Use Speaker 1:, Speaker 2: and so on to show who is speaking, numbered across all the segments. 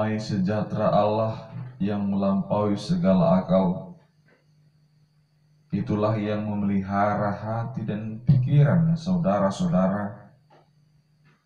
Speaker 1: Damai sejahtera Allah yang melampaui segala akal, itulah yang memelihara hati dan pikiran saudara-saudara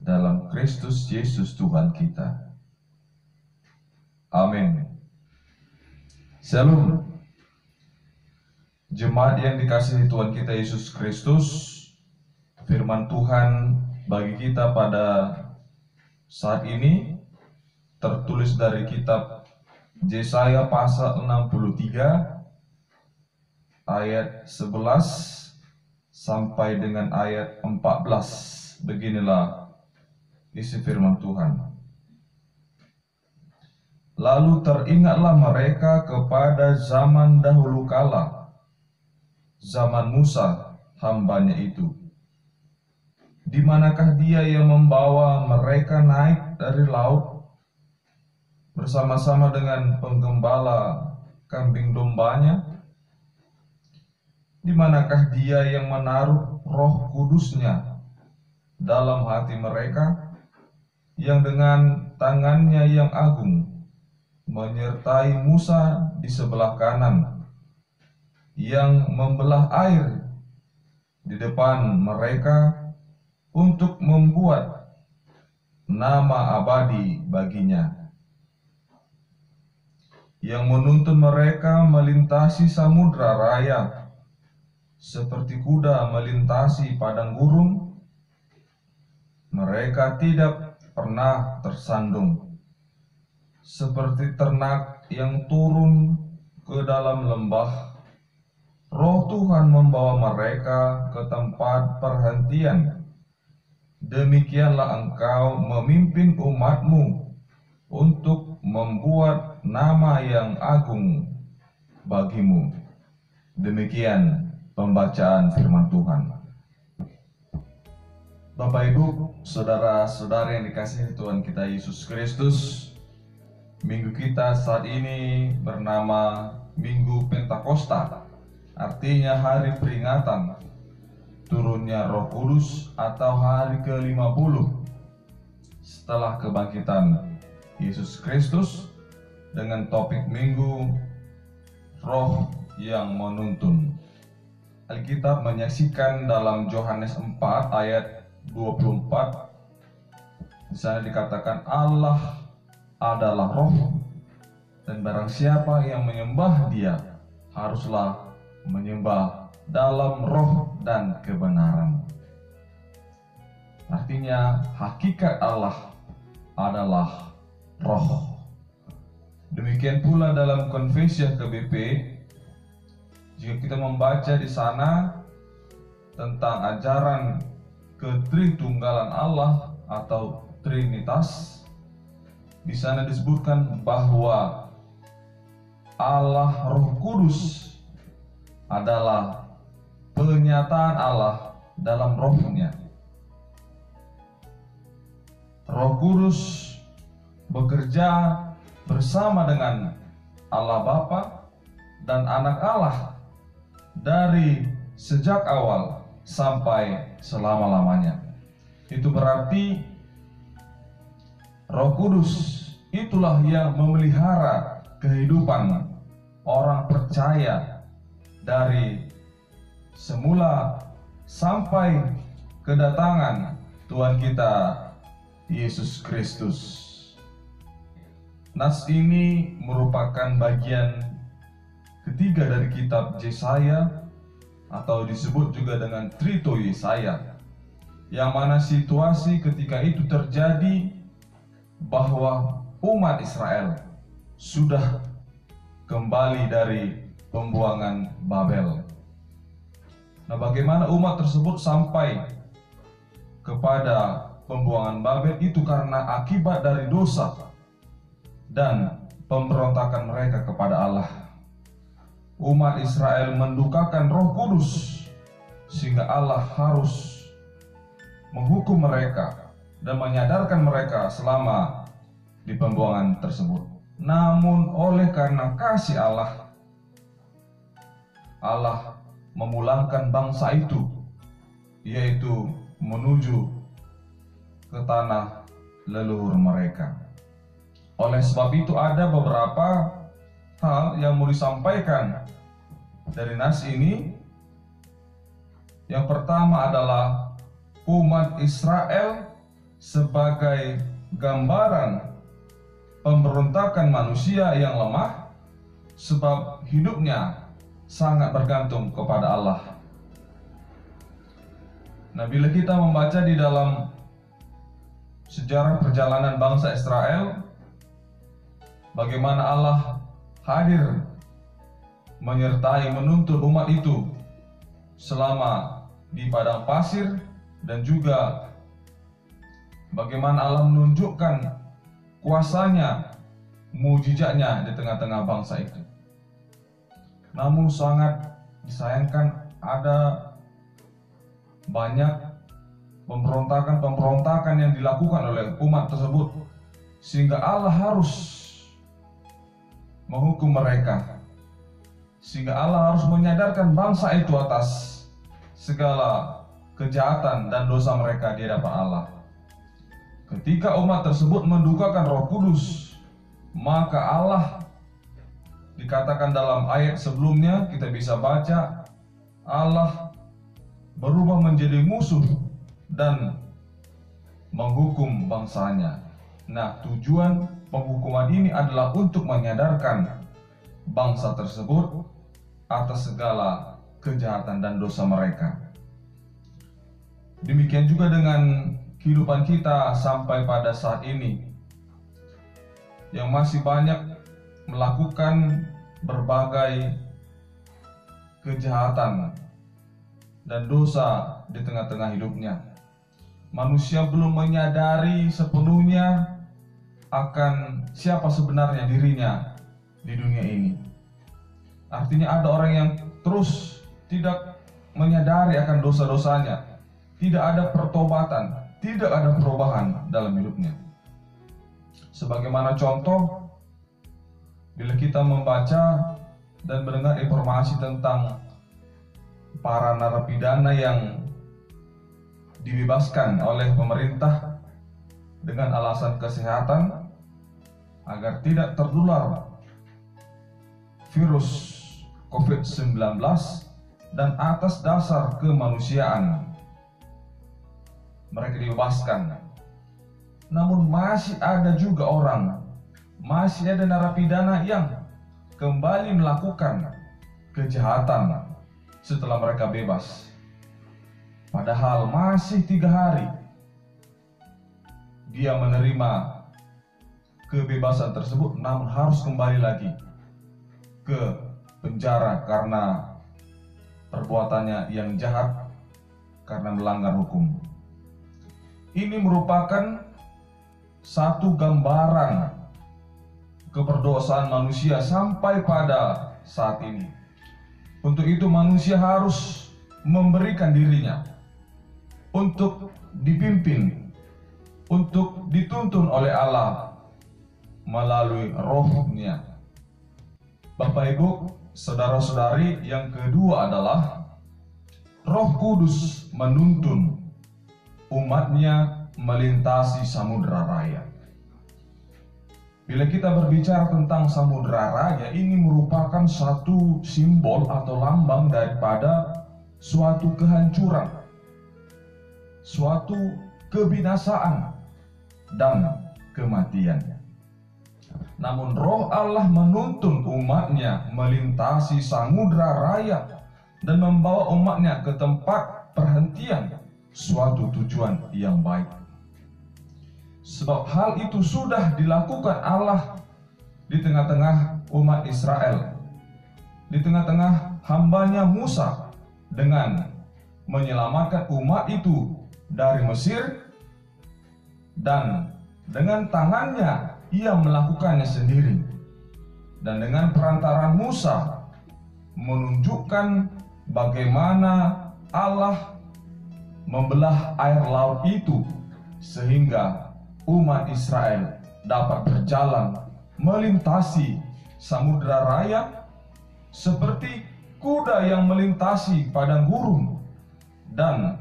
Speaker 1: dalam Kristus Yesus Tuhan kita. Amin. Shalom. Jemaat yang dikasihi Tuhan kita Yesus Kristus, firman Tuhan bagi kita pada saat ini tertulis dari kitab Yesaya pasal 63 ayat 11 sampai dengan ayat 14. Beginilah isi firman Tuhan. Lalu teringatlah mereka kepada zaman dahulu kala, zaman Musa hambanya itu. Di manakah dia yang membawa mereka naik dari laut bersama-sama dengan penggembala kambing dombanya? Di manakah dia yang menaruh Roh Kudusnya dalam hati mereka, yang dengan tangannya yang agung menyertai Musa di sebelah kanan, yang membelah air di depan mereka untuk membuat nama abadi baginya, yang menuntun mereka melintasi samudra raya seperti kuda melintasi padang gurun. Mereka tidak pernah tersandung, seperti ternak yang turun ke dalam lembah. Roh Tuhan membawa mereka ke tempat perhentian. Demikianlah engkau memimpin umatmu untuk membuat nama yang agung bagimu. Demikian pembacaan firman Tuhan. Bapak Ibu, saudara-saudara yang dikasihi Tuhan kita Yesus Kristus, minggu kita saat ini bernama Minggu Pentakosta, artinya hari peringatan turunnya Roh Kudus atau hari ke-50 setelah kebangkitan Yesus Kristus, dengan topik minggu Roh yang menuntun. Alkitab menyaksikan dalam Yohanes 4 ayat 24, di sana dikatakan Allah adalah Roh, dan barang siapa yang menyembah Dia haruslah menyembah dalam roh dan kebenaran. Artinya hakikat Allah adalah Roh. Demikian pula dalam Konfesia KBP, jika kita membaca di sana tentang ajaran ketritunggalan Allah atau Trinitas, di sana disebutkan bahwa Allah Roh Kudus adalah penyataan Allah dalam Roh-Nya. Roh Kudus bekerja bersama dengan Allah Bapa dan Anak Allah dari sejak awal sampai selama-lamanya. Itu berarti Roh Kudus itulah yang memelihara kehidupan orang percaya dari semula sampai kedatangan Tuhan kita Yesus Kristus. Nas ini merupakan bagian ketiga dari kitab Yesaya, atau disebut juga dengan Trito Yesaya, yang mana situasi ketika itu terjadi bahwa umat Israel sudah kembali dari pembuangan Babel. Nah, bagaimana umat tersebut sampai kepada pembuangan Babel? Itu karena akibat dari dosa dan pemberontakan mereka kepada Allah. Umat Israel mendukakan Roh Kudus sehingga Allah harus menghukum mereka dan menyadarkan mereka selama di pembuangan tersebut. Namun oleh karena kasih Allah, Allah memulangkan bangsa itu, yaitu menuju ke tanah leluhur mereka. Oleh sebab itu ada beberapa hal yang mau disampaikan dari nas ini. Yang pertama adalah umat Israel sebagai gambaran pemberontakan manusia yang lemah, sebab hidupnya sangat bergantung kepada Allah. Nah, bila kita membaca di dalam sejarah perjalanan bangsa Israel, bagaimana Allah hadir menyertai menuntun umat itu selama di padang pasir, dan juga bagaimana Allah menunjukkan kuasanya, mujizatnya di tengah-tengah bangsa itu. Namun sangat disayangkan ada banyak pemberontakan yang dilakukan oleh umat tersebut, sehingga Allah harus menghukum mereka, sehingga Allah harus menyadarkan bangsa itu atas segala kejahatan dan dosa mereka di hadapan Allah. Ketika umat tersebut mendukakan Roh Kudus, maka Allah, dikatakan dalam ayat sebelumnya, kita bisa baca, Allah berubah menjadi musuh dan menghukum bangsanya. Nah, tujuan penghukuman ini adalah untuk menyadarkan bangsa tersebut atas segala kejahatan dan dosa mereka. Demikian juga dengan kehidupan kita sampai pada saat ini, yang masih banyak melakukan berbagai kejahatan dan dosa di tengah-tengah hidupnya. Manusia belum menyadari sepenuhnya akan siapa sebenarnya dirinya di dunia ini. Artinya ada orang yang terus tidak menyadari akan dosa-dosanya, tidak ada pertobatan, tidak ada perubahan dalam hidupnya. Sebagaimana contoh, bila kita membaca dan mendengar informasi tentang para narapidana yang dibebaskan oleh pemerintah dengan alasan kesehatan agar tidak tertular virus COVID-19 dan atas dasar kemanusiaan mereka dibebaskan. Namun masih ada juga orang, masih ada narapidana yang kembali melakukan kejahatan setelah mereka bebas. Padahal masih 3 hari dia menerima kebebasan tersebut, namun harus kembali lagi ke penjara karena perbuatannya yang jahat, karena melanggar hukum. Ini merupakan satu gambaran keberdosaan manusia sampai pada saat ini. Untuk itu manusia harus memberikan dirinya untuk dipimpin, untuk dituntun oleh Allah melalui Roh-Nya. Bapak Ibu, saudara-saudari, yang kedua adalah Roh Kudus menuntun umatnya melintasi Samudra Raya. Bila kita berbicara tentang Samudra Raya, ini merupakan satu simbol atau lambang daripada suatu kehancuran, suatu kebinasaan dan kematian. Namun Roh Allah menuntun umatnya melintasi Samudra Raya dan membawa umatnya ke tempat perhentian suatu tujuan yang baik. Sebab hal itu sudah dilakukan Allah di tengah-tengah umat Israel, di tengah-tengah hambanya Musa, dengan menyelamatkan umat itu dari Mesir, dan dengan tangannya ia melakukannya sendiri, dan dengan perantaraan Musa menunjukkan bagaimana Allah membelah air laut itu sehingga umat Israel dapat berjalan melintasi Samudra Raya seperti kuda yang melintasi padang gurun, dan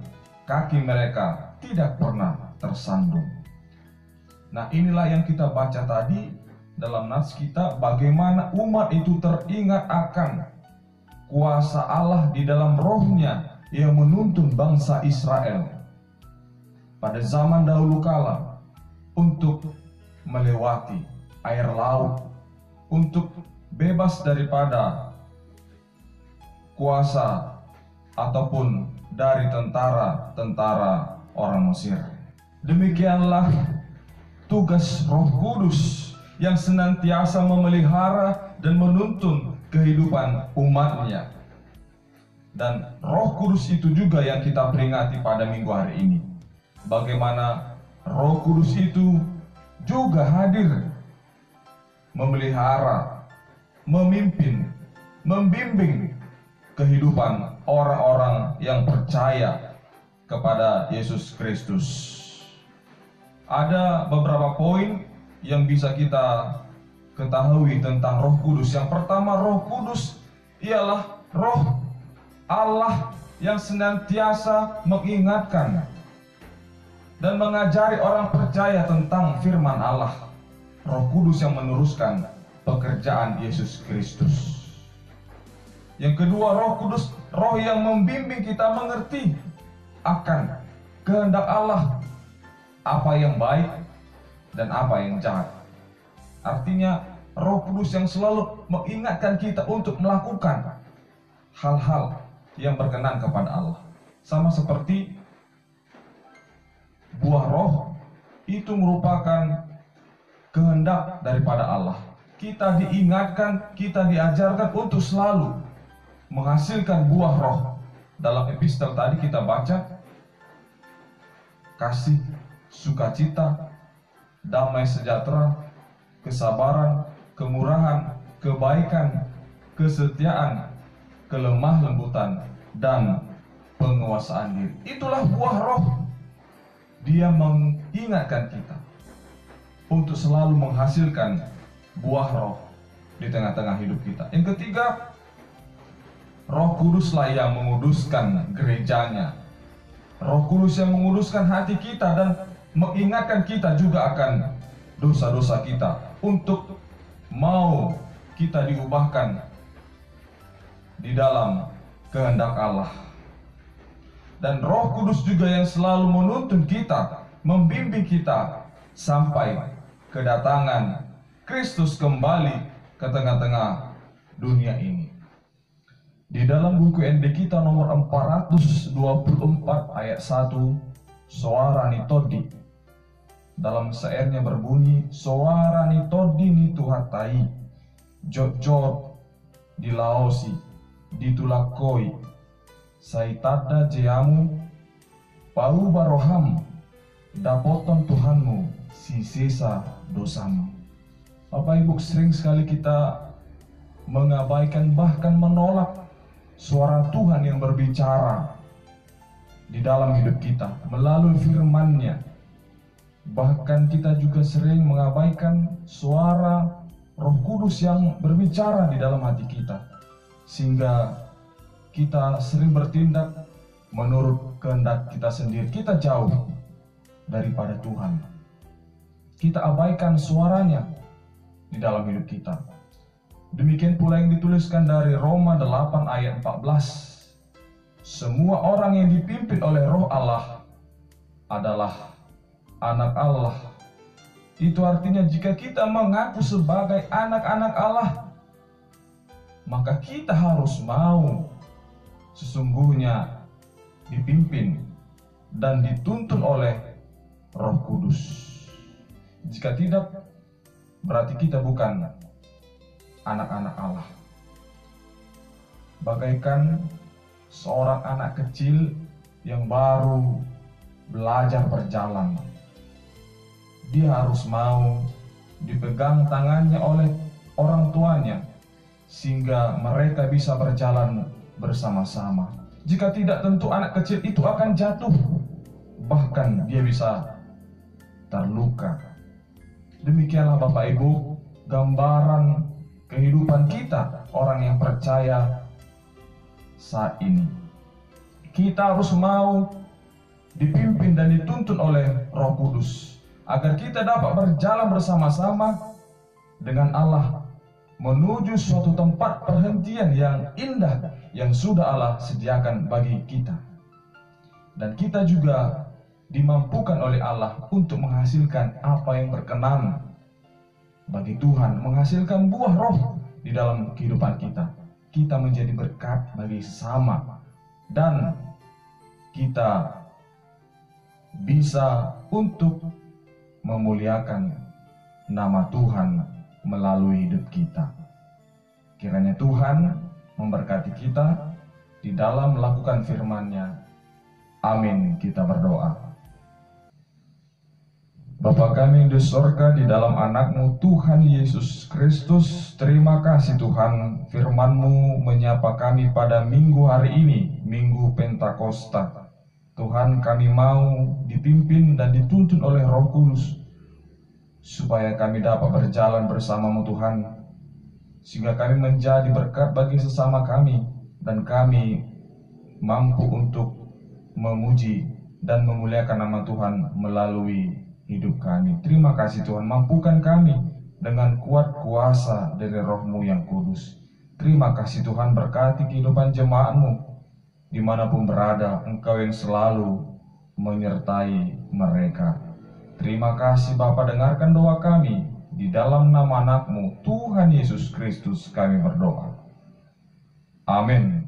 Speaker 1: kaki mereka tidak pernah tersandung. Nah, inilah yang kita baca tadi, dalam nats kita bagaimana umat itu teringat akan kuasa Allah di dalam rohnya yang menuntun bangsa Israel pada zaman dahulu kala untuk melewati air laut, untuk bebas daripada kuasa ataupun dari tentara-tentara orang Mesir. Demikianlah tugas Roh Kudus yang senantiasa memelihara dan menuntun kehidupan umatnya. Dan Roh Kudus itu juga yang kita peringati pada minggu hari ini. Bagaimana Roh Kudus itu juga hadir memelihara, memimpin, membimbing kehidupan orang-orang yang percaya kepada Yesus Kristus. Ada beberapa poin yang bisa kita ketahui tentang Roh Kudus. Yang pertama, Roh Kudus ialah Roh Allah yang senantiasa mengingatkan dan mengajari orang percaya tentang firman Allah. Roh Kudus yang meneruskan pekerjaan Yesus Kristus. Yang kedua, Roh Kudus, Roh yang membimbing kita mengerti akan kehendak Allah, apa yang baik dan apa yang jahat. Artinya Roh Kudus yang selalu mengingatkan kita untuk melakukan hal-hal yang berkenan kepada Allah. Sama seperti buah roh itu merupakan kehendak daripada Allah. Kita diingatkan, kita diajarkan untuk selalu menghasilkan buah roh. Dalam epistel tadi kita baca kasih, sukacita, damai sejahtera, kesabaran, kemurahan, kebaikan, kesetiaan, kelemah lembutan, dan penguasaan diri. Itulah buah roh. Dia mengingatkan kita untuk selalu menghasilkan buah roh di tengah-tengah hidup kita. Yang ketiga, Roh Kuduslah yang menguduskan gerejanya. Roh Kudus yang menguduskan hati kita dan mengingatkan kita juga akan dosa-dosa kita untuk mau kita diubahkan di dalam kehendak Allah. Dan Roh Kudus juga yang selalu menuntun kita, membimbing kita sampai kedatangan Kristus kembali ke tengah-tengah dunia ini. Di dalam buku ND kita nomor 424 ayat 1, Soarani Todi, dalam syairnya berbunyi, Soarani Todi ni tuhatai, jot-jot dilaosi, ditulakoi, saitada jeamu, pau baroham, dapoton Tuhanmu, si sisa dosamu. Bapak Ibu, sering sekali kita mengabaikan bahkan menolak suara Tuhan yang berbicara di dalam hidup kita melalui firman-Nya. Bahkan kita juga sering mengabaikan suara Roh Kudus yang berbicara di dalam hati kita, sehingga kita sering bertindak menurut kehendak kita sendiri. Kita jauh daripada Tuhan. Kita abaikan suaranya di dalam hidup kita. Demikian pula yang dituliskan dari Roma 8 ayat 14. Semua orang yang dipimpin oleh Roh Allah adalah anak Allah. Itu artinya jika kita mengaku sebagai anak-anak Allah, maka kita harus mau sesungguhnya dipimpin dan dituntun oleh Roh Kudus. Jika tidak, berarti kita bukan anak-anak Allah. Bagaikan seorang anak kecil yang baru belajar berjalan. Dia harus mau dipegang tangannya oleh orang tuanya sehingga mereka bisa berjalan bersama-sama. Jika tidak, tentu anak kecil itu akan jatuh, bahkan dia bisa terluka. Demikianlah Bapak Ibu gambaran kehidupan kita orang yang percaya saat ini. Kita harus mau dipimpin dan dituntun oleh Roh Kudus agar kita dapat berjalan bersama-sama dengan Allah menuju suatu tempat perhentian yang indah yang sudah Allah sediakan bagi kita. Dan kita juga dimampukan oleh Allah untuk menghasilkan apa yang berkenan bagi Tuhan, menghasilkan buah roh di dalam kehidupan kita. Kita menjadi berkat bagi sesama, dan kita bisa untuk memuliakan nama Tuhan melalui hidup kita. Kiranya Tuhan memberkati kita di dalam melakukan firman-Nya. Amin, kita berdoa. Bapa kami yang di sorga, di dalam anak-Mu Tuhan Yesus Kristus, terima kasih Tuhan, firman-Mu menyapa kami pada minggu hari ini, Minggu Pentakosta. Tuhan, kami mau dipimpin dan dituntun oleh Roh Kudus, supaya kami dapat berjalan bersama-Mu Tuhan, sehingga kami menjadi berkat bagi sesama kami, dan kami mampu untuk memuji dan memuliakan nama Tuhan melalui hidup kami. Terima kasih Tuhan, mampukan kami dengan kuat kuasa dari Roh-Mu yang kudus. Terima kasih Tuhan, berkati kehidupan jemaat-Mu dimanapun berada, Engkau yang selalu menyertai mereka. Terima kasih Bapa, dengarkan doa kami, di dalam nama anak-Mu Tuhan Yesus Kristus kami berdoa. Amin.